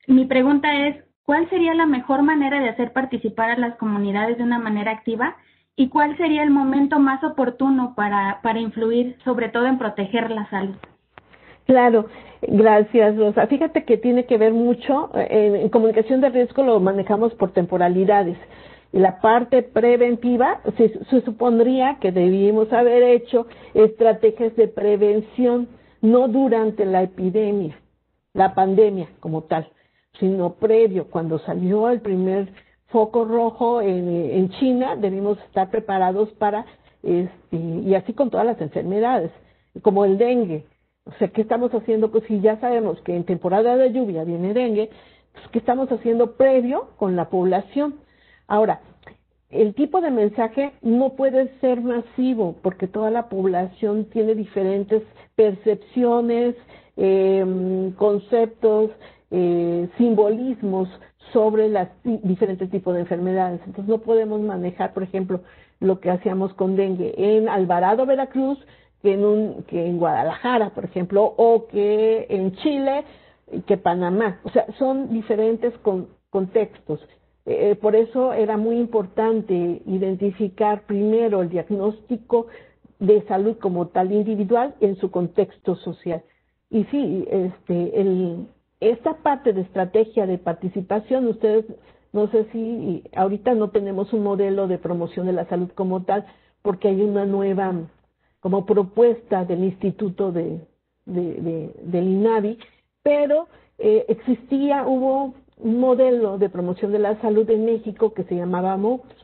Mi pregunta es, ¿cuál sería la mejor manera de hacer participar a las comunidades de una manera activa? ¿Y cuál sería el momento más oportuno para influir, sobre todo en proteger la salud? Claro, gracias, Rosa. Fíjate que tiene que ver mucho, en comunicación de riesgo lo manejamos por temporalidades. Y la parte preventiva, se supondría que debimos haber hecho estrategias de prevención, no durante la epidemia, la pandemia como tal, sino previo, cuando salió el primer foco rojo en China, debimos estar preparados para, y así con todas las enfermedades, como el dengue. O sea, ¿qué estamos haciendo? Pues si ya sabemos que en temporada de lluvia viene dengue, pues ¿qué estamos haciendo previo con la población? Ahora, el tipo de mensaje no puede ser masivo porque toda la población tiene diferentes percepciones, conceptos, simbolismos sobre los diferentes tipos de enfermedades. Entonces no podemos manejar, por ejemplo, lo que hacíamos con dengue en Alvarado, Veracruz, que en Guadalajara, por ejemplo, o que en Chile, que Panamá. O sea, son diferentes contextos. Por eso era muy importante identificar primero el diagnóstico de salud como tal individual en su contexto social. Y sí, esta parte de estrategia de participación, ustedes, no sé si ahorita no tenemos un modelo de promoción de la salud como tal, porque hay una nueva como propuesta del Instituto del INAVI, pero hubo un modelo de promoción de la salud en México que se llamaba MOPS.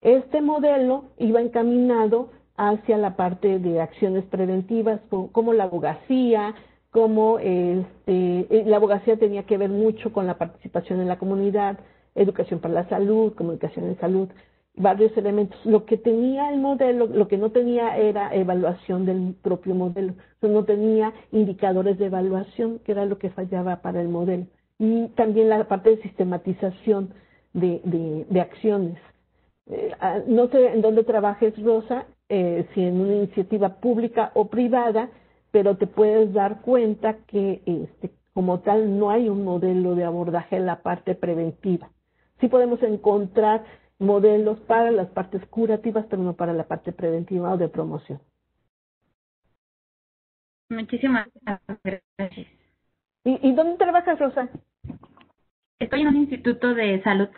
Este modelo iba encaminado hacia la parte de acciones preventivas, como la abogacía, como la abogacía tenía que ver mucho con la participación en la comunidad, educación para la salud, comunicación en salud, varios elementos. Lo que tenía el modelo, lo que no tenía era evaluación del propio modelo, no tenía indicadores de evaluación, que era lo que fallaba para el modelo. Y también la parte de sistematización de acciones. No sé en dónde trabajes, Rosa, si en una iniciativa pública o privada, pero te puedes dar cuenta que como tal no hay un modelo de abordaje en la parte preventiva. Sí podemos encontrar modelos para las partes curativas, pero no para la parte preventiva o de promoción. Muchísimas gracias. ¿Y dónde trabajas, Rosa? Estoy en un instituto de salud,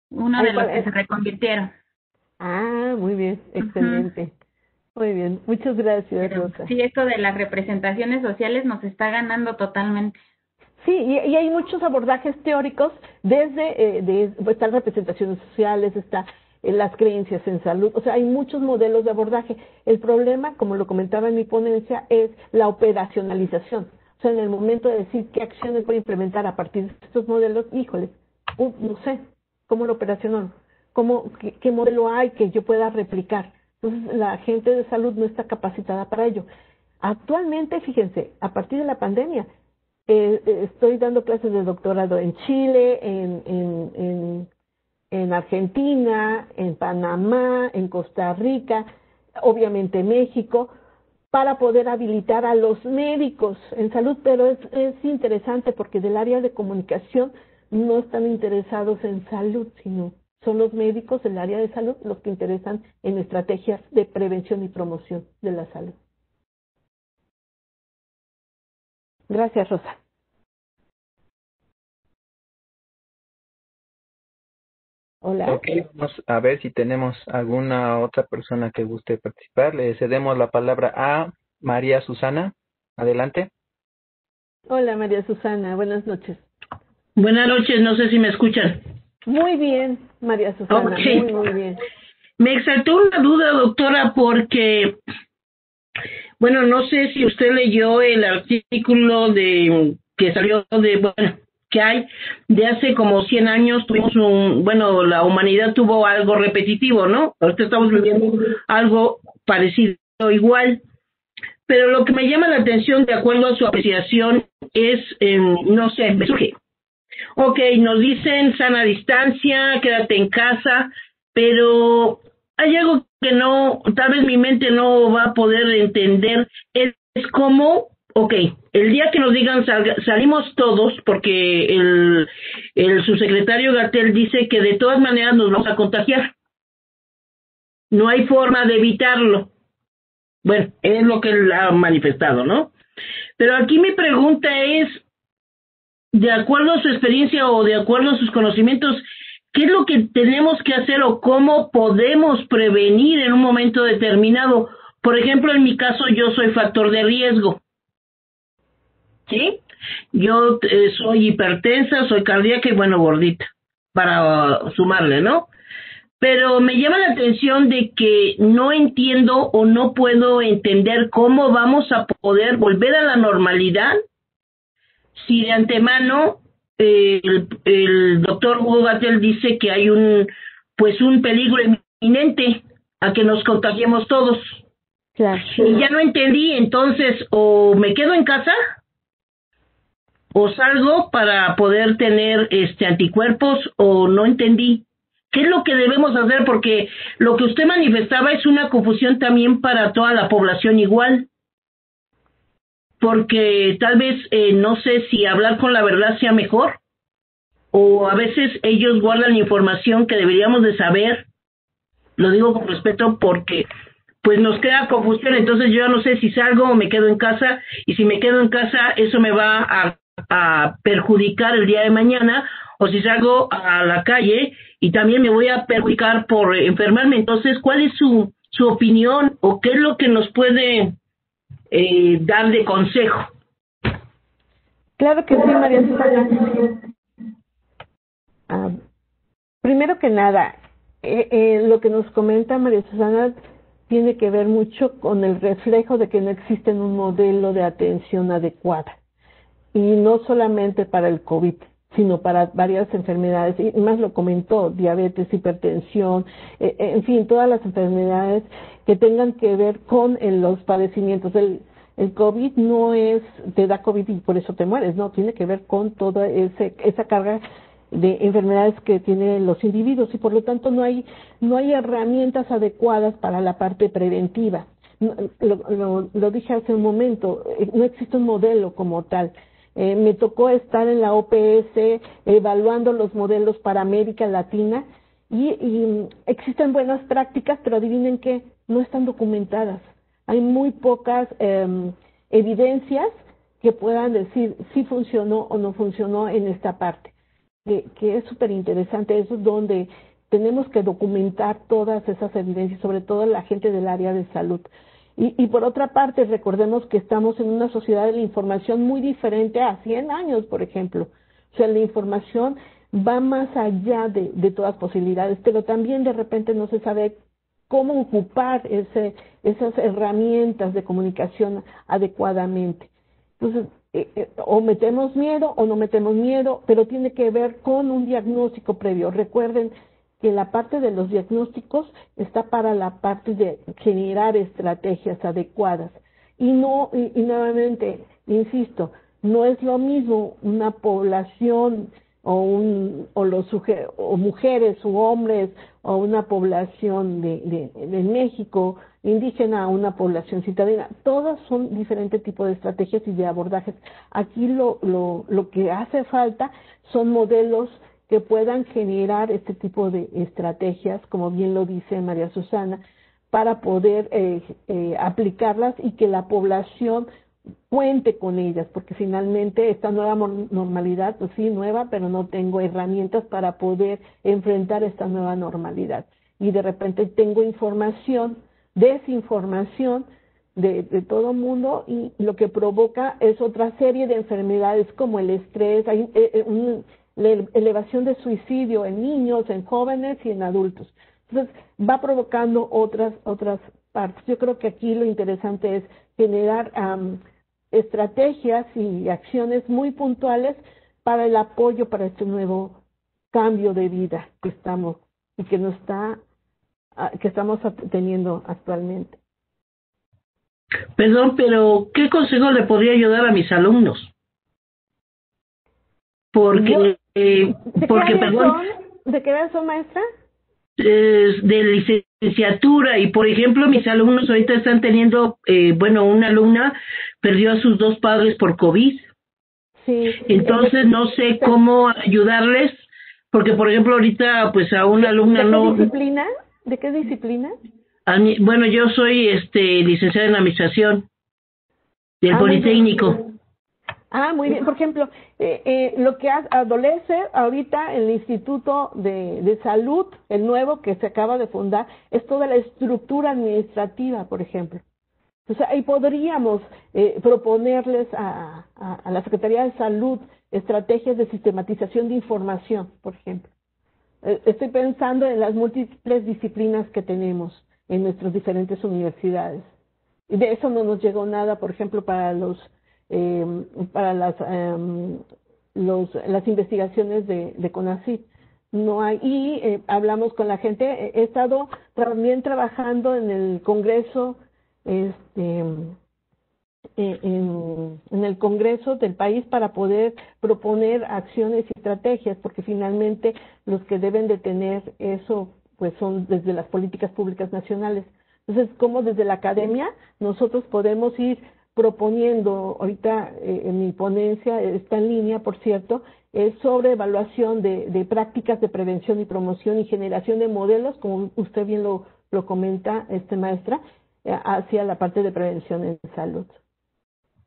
uno de los que se reconvirtieron. Ah, muy bien, excelente. Muy bien, muchas gracias, Rosa. Sí, esto de las representaciones sociales nos está ganando totalmente. Sí, y hay muchos abordajes teóricos están representaciones sociales, las creencias en salud, o sea, hay muchos modelos de abordaje. El problema, como lo comentaba en mi ponencia, es la operacionalización. O sea, en el momento de decir qué acciones voy a implementar a partir de estos modelos, híjole, no sé, ¿cómo lo operaciono? ¿Qué modelo hay que yo pueda replicar? Entonces, la gente de salud no está capacitada para ello. Actualmente, fíjense, a partir de la pandemia, estoy dando clases de doctorado en Chile, en Argentina, en Panamá, en Costa Rica, obviamente México, para poder habilitar a los médicos en salud, pero es interesante porque del área de comunicación no están interesados en salud, sino son los médicos del área de salud los que interesan en estrategias de prevención y promoción de la salud. Gracias, Rosa. Hola. Ok, vamos a ver si tenemos alguna otra persona que guste participar. Le cedemos la palabra a María Susana. Adelante. Hola, María Susana. Buenas noches. Buenas noches, no sé si me escuchan. Muy bien, María Susana, Okay. muy bien. Me exaltó una duda, doctora, porque, bueno, no sé si usted leyó el artículo que salió que hay de hace como 100 años, tuvimos la humanidad tuvo algo repetitivo, ¿no? Ahorita estamos viviendo algo parecido, igual. Pero lo que me llama la atención, de acuerdo a su apreciación, es, no sé, me surge. Ok, nos dicen sana distancia, quédate en casa, pero hay algo que no, tal vez mi mente no va a poder entender, es como, ok, el día que nos digan salimos todos, porque el subsecretario Gatell dice que de todas maneras nos vamos a contagiar, no hay forma de evitarlo. Bueno, es lo que él ha manifestado, ¿no? Pero aquí mi pregunta es, de acuerdo a su experiencia o de acuerdo a sus conocimientos, ¿qué es lo que tenemos que hacer o cómo podemos prevenir en un momento determinado? Por ejemplo, en mi caso, yo soy factor de riesgo, ¿sí? Yo soy hipertensa, soy cardíaca y, gordita, para sumarle, ¿no? Pero me llama la atención de que no entiendo o no puedo entender cómo vamos a poder volver a la normalidad si de antemano el doctor Hugo Gatell dice que hay un peligro inminente a que nos contagiemos todos. Claro. Y ya no entendí, entonces o me quedo en casa o salgo para poder tener anticuerpos, o no entendí. ¿Qué es lo que debemos hacer? Porque lo que usted manifestaba es una confusión también para toda la población igual. Porque tal vez no sé si hablar con la verdad sea mejor, o a veces ellos guardan información que deberíamos de saber. Lo digo con respeto porque pues nos queda confusión, entonces yo no sé si salgo o me quedo en casa, y si me quedo en casa eso me va a perjudicar el día de mañana, o si salgo a la calle y también me voy a perjudicar por enfermarme. Entonces, ¿cuál es su opinión o qué es lo que nos puede dar de consejo? Claro que sí, María Susana. Primero que nada, lo que nos comenta María Susana tiene que ver mucho con el reflejo de que no existe un modelo de atención adecuada. Y no solamente para el COVID, sino para varias enfermedades, y más lo comentó, diabetes, hipertensión, en fin, todas las enfermedades que tengan que ver con los padecimientos. El COVID no es, te da COVID y por eso te mueres, no, tiene que ver con toda esa carga de enfermedades que tienen los individuos, y por lo tanto no hay herramientas adecuadas para la parte preventiva. Lo dije hace un momento, no existe un modelo como tal. Me tocó estar en la OPS evaluando los modelos para América Latina y existen buenas prácticas, pero adivinen qué, no están documentadas. Hay muy pocas evidencias que puedan decir si funcionó o no funcionó en esta parte, que es súper interesante. Eso es donde tenemos que documentar todas esas evidencias, sobre todo la gente del área de salud. Y por otra parte, recordemos que estamos en una sociedad de la información muy diferente a 100 años, por ejemplo. O sea, la información va más allá de todas posibilidades, pero también de repente no se sabe cómo ocupar esas herramientas de comunicación adecuadamente. Entonces, o metemos miedo o no metemos miedo, pero tiene que ver con un diagnóstico previo. Recuerden que la parte de los diagnósticos está para la parte de generar estrategias adecuadas. Y nuevamente, insisto, no es lo mismo una población o mujeres u hombres o una población de México indígena a una población citadina. Todas son diferentes tipos de estrategias y de abordajes. Aquí lo que hace falta son modelos que puedan generar este tipo de estrategias, como bien lo dice María Susana, para poder aplicarlas y que la población cuente con ellas, porque finalmente esta nueva normalidad, pues sí, nueva, pero no tengo herramientas para poder enfrentar esta nueva normalidad. Y de repente tengo información, desinformación de todo mundo, y lo que provoca es otra serie de enfermedades como el estrés, hay la elevación de suicidio en niños, en jóvenes y en adultos. Entonces, va provocando otras partes. Yo creo que aquí lo interesante es generar estrategias y acciones muy puntuales para el apoyo para este nuevo cambio de vida que estamos teniendo actualmente. Perdón, pero ¿qué consejo le podría ayudar a mis alumnos? Porque, perdón, ¿de qué edad son, maestra? De licenciatura, y por ejemplo mis alumnos ahorita están teniendo, una alumna perdió a sus dos padres por COVID. Sí. Entonces no sé cómo ayudarles, porque por ejemplo ahorita pues a una alumna no... ¿Disciplina? ¿De qué disciplina? Bueno, yo soy licenciada en administración del Politécnico. Muy bien. Por ejemplo, lo que adolece ahorita el Instituto de Salud, el nuevo que se acaba de fundar, es toda la estructura administrativa, por ejemplo. O sea, ahí podríamos proponerles a la Secretaría de Salud estrategias de sistematización de información, por ejemplo. Estoy pensando en las múltiples disciplinas que tenemos en nuestras diferentes universidades. Y de eso no nos llegó nada, por ejemplo, para las investigaciones de CONACYT. No hay, y hablamos con la gente. He estado también trabajando en el Congreso, en el Congreso del país para poder proponer acciones y estrategias, porque finalmente los que deben de tener eso pues son desde las políticas públicas nacionales. Entonces, como desde la academia nosotros podemos ir proponiendo, ahorita en mi ponencia está en línea, por cierto, es sobre evaluación de prácticas de prevención y promoción y generación de modelos, como usted bien lo comenta, maestra, hacia la parte de prevención en salud.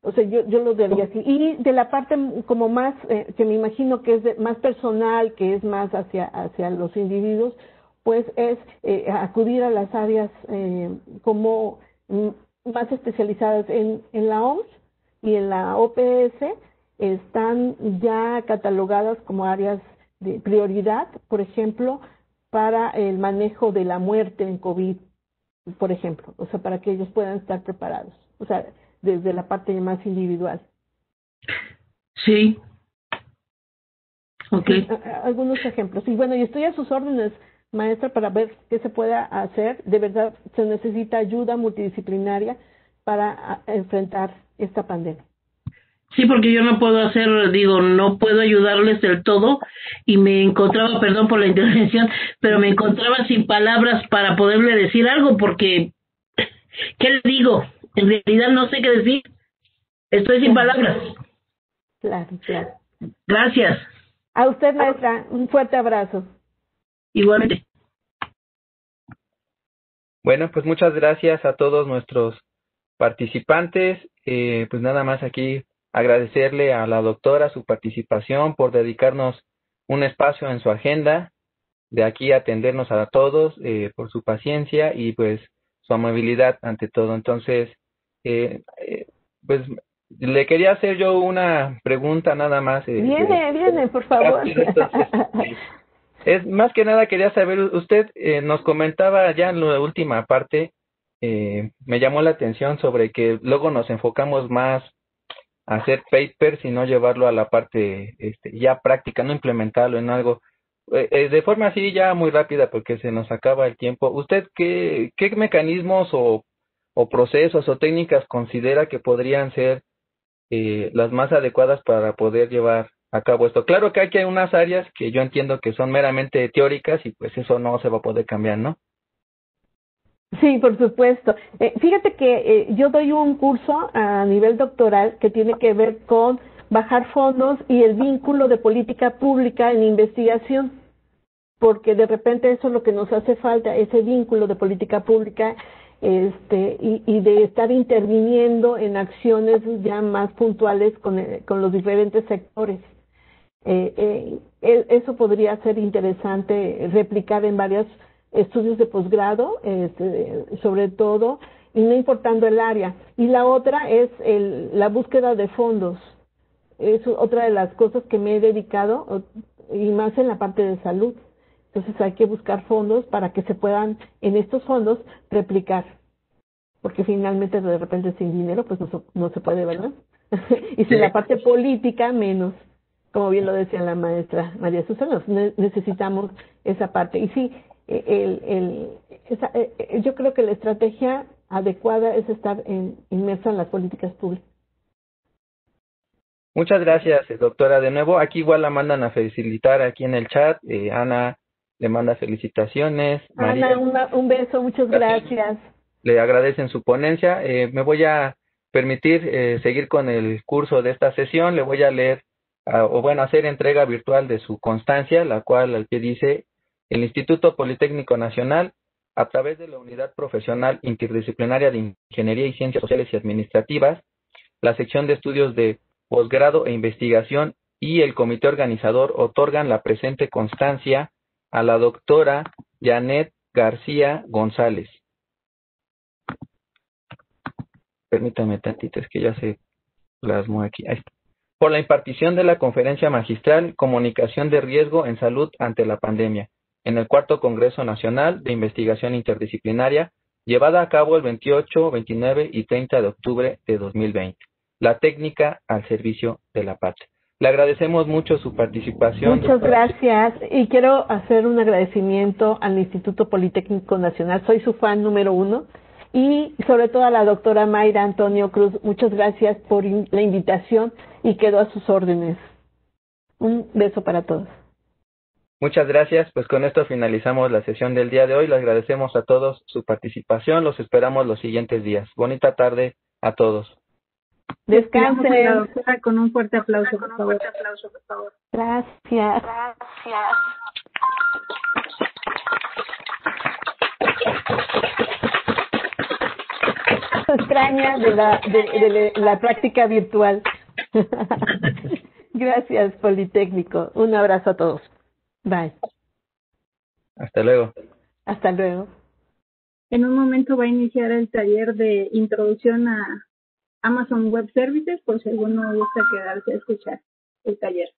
O sea, yo lo diría así. Y de la parte como más, que me imagino que es más personal, que es más hacia los individuos, pues es acudir a las áreas como más especializadas en la OMS y en la OPS, están ya catalogadas como áreas de prioridad, por ejemplo, para el manejo de la muerte en COVID, por ejemplo, o sea, para que ellos puedan estar preparados, o sea, desde la parte más individual. Sí. Okay. Sí, algunos ejemplos. Y bueno, y estoy a sus órdenes, maestra, para ver qué se pueda hacer. De verdad, se necesita ayuda multidisciplinaria para enfrentar esta pandemia. Sí, porque yo no puedo no puedo ayudarles del todo, y me encontraba, perdón por la intervención, pero me encontraba sin palabras para poderle decir algo, porque, ¿qué le digo? En realidad no sé qué decir. Estoy sin palabras. Claro. Gracias. A usted, maestra, un fuerte abrazo. Igualmente. Bueno, pues muchas gracias a todos nuestros participantes. Pues nada más aquí agradecerle a la doctora su participación, por dedicarnos un espacio en su agenda, de aquí atendernos a todos, por su paciencia y pues su amabilidad ante todo. Entonces, pues le quería hacer yo una pregunta nada más. Viene, por favor. Entonces, es más que nada quería saber, usted nos comentaba ya en la última parte, me llamó la atención sobre que luego nos enfocamos más a hacer papers y no llevarlo a la parte ya práctica, no implementarlo en algo. De forma así ya muy rápida porque se nos acaba el tiempo. ¿Usted qué mecanismos o procesos o técnicas considera que podrían ser las más adecuadas para poder llevar a cabo esto. Claro que aquí hay unas áreas que yo entiendo que son meramente teóricas y pues eso no se va a poder cambiar, ¿no? Sí, por supuesto. Fíjate que yo doy un curso a nivel doctoral que tiene que ver con bajar fondos y el vínculo de política pública en investigación, porque de repente eso es lo que nos hace falta, ese vínculo de política pública y de estar interviniendo en acciones ya más puntuales con los diferentes sectores. Eso podría ser interesante replicar en varios estudios de posgrado, sobre todo, y no importando el área. Y la otra es la búsqueda de fondos. Es otra de las cosas que me he dedicado, y más en la parte de salud. Entonces hay que buscar fondos para que se puedan, en estos fondos, replicar. Porque finalmente, de repente, sin dinero, pues no se puede, ¿verdad? Y sin la parte política, menos. Como bien lo decía la maestra María Susana, necesitamos esa parte. Y sí, yo creo que la estrategia adecuada es estar inmersa en las políticas públicas. Muchas gracias, doctora. De nuevo, aquí igual la mandan a felicitar aquí en el chat. Ana le manda felicitaciones. María, Ana, un beso, muchas gracias. Le agradecen su ponencia. Me voy a permitir seguir con el curso de esta sesión. Le voy a leer, hacer entrega virtual de su constancia, la cual al que dice: el Instituto Politécnico Nacional, a través de la Unidad Profesional Interdisciplinaria de Ingeniería y Ciencias Sociales y Administrativas, la sección de estudios de posgrado e investigación y el comité organizador otorgan la presente constancia a la doctora Janet García González. Permítame tantito, es que ya se plasmó aquí. Ahí está. Por la impartición de la conferencia magistral Comunicación de Riesgo en Salud ante la Pandemia, en el 4º Congreso Nacional de Investigación Interdisciplinaria, llevada a cabo el 28, 29 y 30 de octubre de 2020. La técnica al servicio de la patria. Le agradecemos mucho su participación. Muchas gracias. Y quiero hacer un agradecimiento al Instituto Politécnico Nacional. Soy su fan número 1. Y sobre todo a la doctora Mayra Antonio Cruz. Muchas gracias por la invitación y quedo a sus órdenes. Un beso para todos. Muchas gracias. Pues con esto finalizamos la sesión del día de hoy. Les agradecemos a todos su participación. Los esperamos los siguientes días. Bonita tarde a todos. Descansen. La doctora con un fuerte aplauso, por favor. Gracias. Extraña de la práctica virtual. Gracias, Politécnico. Un abrazo a todos. Bye. Hasta luego. Hasta luego. En un momento va a iniciar el taller de introducción a Amazon Web Services, por si alguno gusta quedarse a escuchar el taller.